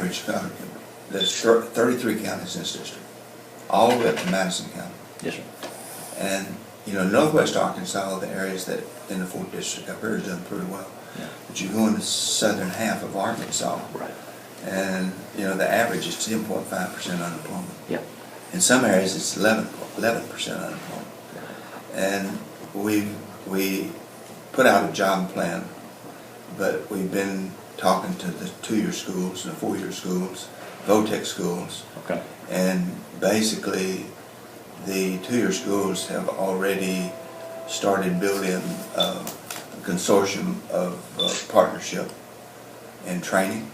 average, there's 33 counties in this district, all the way up to Madison County. Yes, sir. And, you know, northwest Arkansas, the areas that in the 4th district up here is doing pretty well. Yeah. But you go in the southern half of Arkansas, Right. and, you know, the average is 10.5% unemployment. Yeah. In some areas, it's 11% unemployment. And we put out a job plan, but we've been talking to the 2-year schools and the 4-year schools, VOTEC schools, Okay. and basically the 2-year schools have already started building a consortium of partnership and training,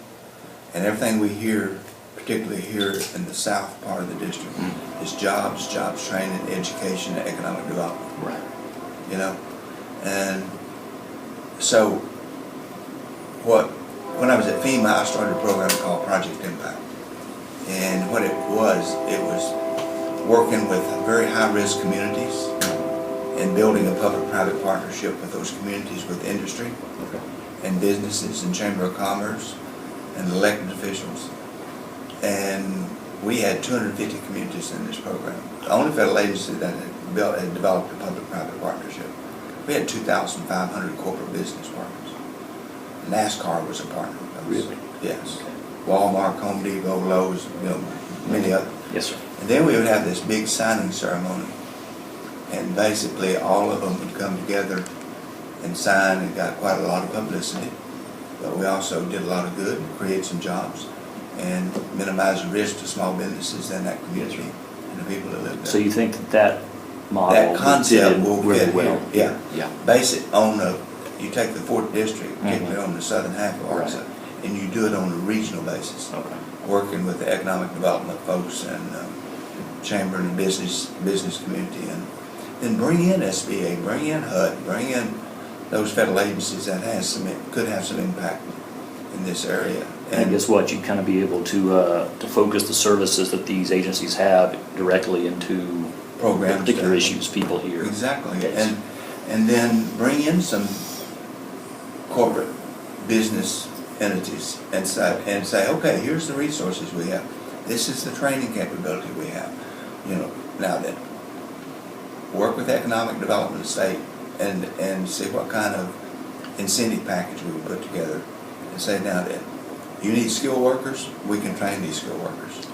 and everything we hear, particularly here in the south part of the district, is jobs training, education, and economic development. Right. You know, and so when I was at FEMA, I started a program called Project Impact, and what it was working with very high-risk communities and building a public-private partnership with those communities, with industry and businesses and Chamber of Commerce and elected officials. And we had 250 communities in this program. The only federal agency that had developed a public-private partnership. We had 2,500 corporate business partners. NASCAR was a partner with us. Really? Yes. Okay. Walmart, Home Depot, Lowe's, you know, many others. Yes, sir. And then we would have this big signing ceremony, and basically all of them would come together and sign, and got quite a lot of publicity. But we also did a lot of good, create some jobs, and minimize the risk to small businesses in that community and the people that live there. So you think that model, that concept will really get well? Here. Yeah. Yeah. Base it on you take the 4th district, get Mm-hmm. it on the southern half of Arkansas, and you do it on a regional basis. Okay. Working with the economic development folks and chamber and business community, and then bring in SBA, bring in HUD, bring in those federal agencies that could have some impact in this area. And guess what? You kind of be able to focus the services that these agencies have directly into programs, particular issues people here. Exactly. Yes. And then bring in some corporate business entities and say, okay, here's the resources we have. This is the training capability we have. You know, now then, work with economic development state and see what kind of incentive package we would put together, and say, now then, you need skilled workers, we can train these skilled workers.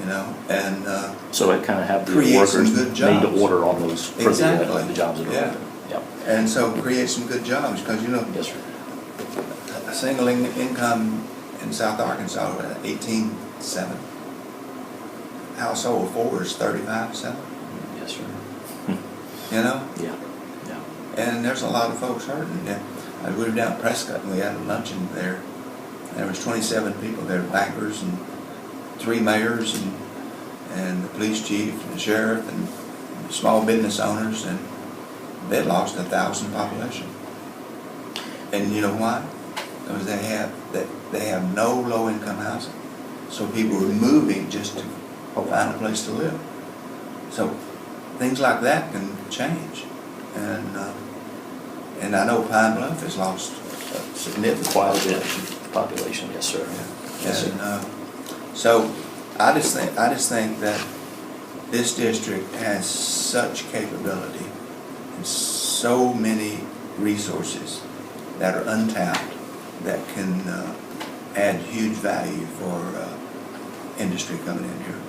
You know, and so it kind of have the create workers some good jobs. made to order on those for Exactly. the jobs that are Yeah. open. Yep. And so create some good jobs, because you know, Yes, sir. a single income in South Arkansas at 18.7. Household of 4 is 35.7. Yes, sir. You know, Yeah. Yeah. and there's a lot of folks hurting. Yeah. We were down at Prescott and we had a luncheon there. And there was 27 people there, bankers and 3 mayors and the police chief and the sheriff and small business owners, and they lost 1,000 population. And you know why? Because they have no low-income housing, so people were moving just to find a place to live. So things like that can change, and I know Pine Bluff has lost a significant Quite a bit of population. Yes, sir. Yeah. Yes, sir. And so I just think that this district has such capability and so many resources that are untapped that can add huge value for industry coming in here.